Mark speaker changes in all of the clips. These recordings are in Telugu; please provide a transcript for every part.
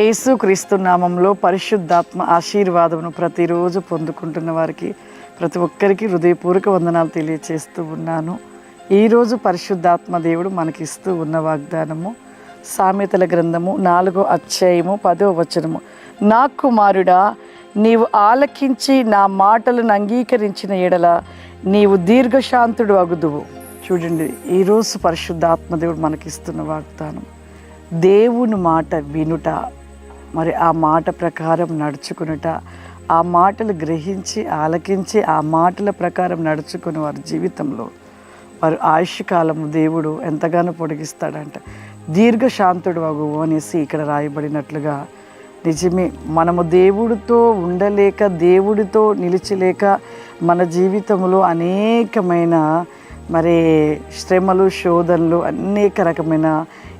Speaker 1: యేసుక్రీస్తు నామంలో పరిశుద్ధాత్మ ఆశీర్వాదమును ప్రతిరోజు పొందుకుంటున్న వారికి ప్రతి ఒక్కరికి హృదయపూర్వక వందనాలు తెలియచేస్తూ ఉన్నాను. ఈరోజు పరిశుద్ధాత్మ దేవుడు మనకిస్తూ ఉన్న వాగ్దానము సామెతల గ్రంథము 4వ అధ్యాయము 10వ వచనము. నా కుమారుడా, నీవు ఆలకించి నా మాటలను అంగీకరించిన ఎడల నీవు దీర్ఘశాంతుడు అగుదువు. చూడండి, ఈరోజు పరిశుద్ధాత్మ దేవుడు మనకిస్తున్న వాగ్దానం దేవుని మాట వినుట, మరి ఆ మాట ప్రకారం నడుచుకునుట, ఆ మాటలు గ్రహించి ఆలకించి ఆ మాటల ప్రకారం నడుచుకుని వారి జీవితంలో వారి ఆయుష్కాలము దేవుడు ఎంతగానో పొడిగిస్తాడంట. దీర్ఘశాంతుడు అగువు అనేసి ఇక్కడ రాయబడినట్లుగా నిజమే. మనము దేవుడితో ఉండలేక, దేవుడితో నిలిచలేక మన జీవితంలో అనేకమైన మరి శ్రమలు, శోధనలు, అనేక రకమైన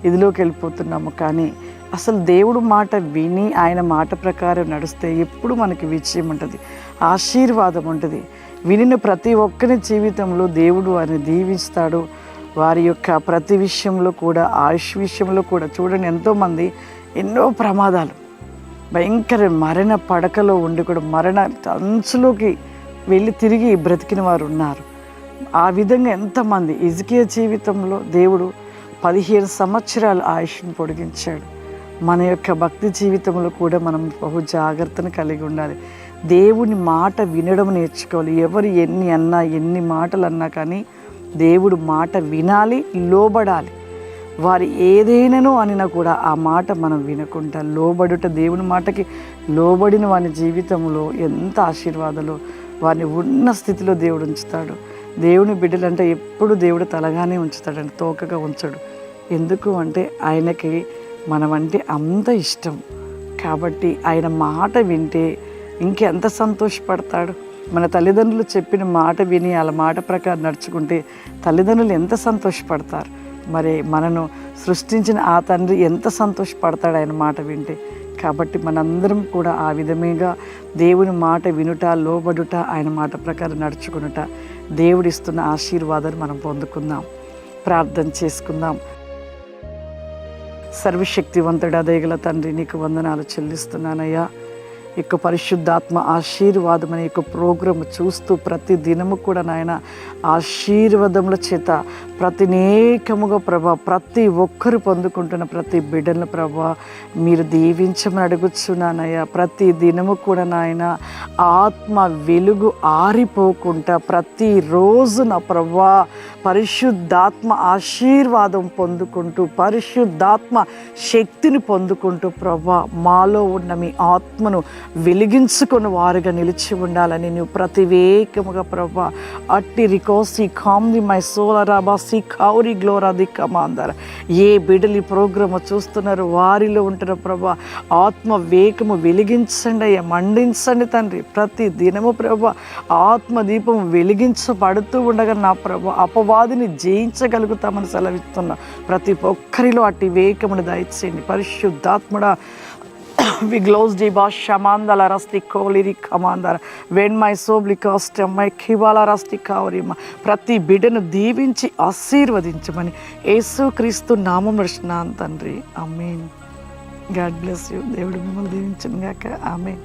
Speaker 1: ఇదిలోకి వెళ్ళిపోతున్నాము. కానీ అసలు దేవుడు మాట విని ఆయన మాట ప్రకారం నడిస్తే ఎప్పుడు మనకి విజయం ఉంటుంది, ఆశీర్వాదం ఉంటుంది. వినిన ప్రతి ఒక్కరి జీవితంలో దేవుడు అని దీవిస్తాడు. వారి యొక్క ప్రతి విషయంలో కూడా, ఆయుష్ విషయంలో కూడా చూడండి, ఎంతోమంది ఎన్నో ప్రమాదాలు, భయంకర మరణ పడకలో ఉండి కూడా మరణ అంచులోకి వెళ్ళి తిరిగి బ్రతికిన వారు ఉన్నారు. ఆ విధంగా ఎంతమంది హిజ్కియా జీవితంలో దేవుడు 15 సంవత్సరాలు ఆయుష్ను పొడిగించాడు. మన యొక్క భక్తి జీవితంలో కూడా మనం బహు జాగ్రత్తను కలిగి ఉండాలి. దేవుని మాట వినడం నేర్చుకోవాలి. ఎవరు ఎన్ని అన్నా, ఎన్ని మాటలు అన్నా కానీ దేవుడు మాట వినాలి, లోబడాలి. వారు ఏదైనానో అనినా కూడా ఆ మాట మనం వినకుండా లోబడుట, దేవుని మాటకి లోబడిన వాని జీవితంలో ఎంత ఆశీర్వాదాలు, వారిని ఉన్న స్థితిలో దేవుడు ఉంచుతాడు. దేవుని బిడ్డలంటే ఎప్పుడు దేవుడు తలగానే ఉంచుతాడంటే, తోకగా ఉంచడు. ఎందుకు అంటే ఆయనకి మనమంటే అంత ఇష్టం. కాబట్టి ఆయన మాట వింటే ఇంకెంత సంతోషపడతాడు. మన తల్లిదండ్రులు చెప్పిన మాట విని వాళ్ళ మాట ప్రకారం నడుచుకుంటే తల్లిదండ్రులు ఎంత సంతోషపడతారు. మరి మనను సృష్టించిన ఆ తండ్రి ఎంత సంతోషపడతాడు ఆయన మాట వింటే. కాబట్టి మనందరం కూడా ఆ విధంగా దేవుని మాట వినుట, లోబడుట, ఆయన మాట ప్రకారం నడుచుకునుట, దేవుడిస్తున్న ఆశీర్వాదాన్ని మనం పొందుకుందాం. ప్రార్థన చేసుకుందాం. సర్వశక్తివంతుడా, దయగల తండ్రి, నీకు వందనాలు చెల్లిస్తున్నానయ్యా. ఇక పరిశుద్ధాత్మ ఆశీర్వాదం అనే యొక్క ప్రోగ్రాం చూస్తూ ప్రతి దినము కూడా నాయన ఆశీర్వాదముల చేత ప్రతినేకముగా ప్రభా ప్రతి ఒక్కరు పొందుకుంటున్న ప్రతి బిడ్డల ప్రభా మీరు దీవించమని అడుగుచున్నానయ్యా. ప్రతి దినము కూడా నాయన ఆత్మ వెలుగు ఆరిపోకుండా ప్రతిరోజు నా ప్రభా పరిశుద్ధాత్మ ఆశీర్వాదం పొందుకుంటూ, పరిశుద్ధాత్మ శక్తిని పొందుకుంటూ ప్రభా మాలో ఉన్న మీ ఆత్మను వెలిగించుకొని వారుగా నిలిచి ఉండాలని నువ్వు ప్రతివేకముగా ప్రభా అట్టి రికోసి కామ్ది మై సోలరాబా సి కౌరి గ్లోరాది కమాందర ఏ బిడ్డలు ఈ ప్రోగ్రామ్ చూస్తున్నారు వారిలో ఉంటున్న ప్రభా ఆత్మ వేగము వెలిగించండి అయ్యా, మండించండి తండ్రి. ప్రతి దినము ప్రభా ఆత్మ దీపం వెలిగించబడుతూ ఉండగా నా ప్రభా అపవాదిని జయించగలుగుతామని సెలవిస్తున్నా. ప్రతి ఒక్కరిలో అట్టి వేగమును దయచేయండి పరిశుద్ధాత్ముడా. We glows di ba shamandala rasti koliri kamandara when my soul cast my kivala rasti kaurima ప్రతి బిడ్డను దీవించి ఆశీర్వదించమని యేసుక్రీస్తు నామమున అడుగుచున్నాను తండ్రి. ఆమేన్. God bless you. దేవుడు మిమ్మల్ని దీవించును గాక. ఆమేన్.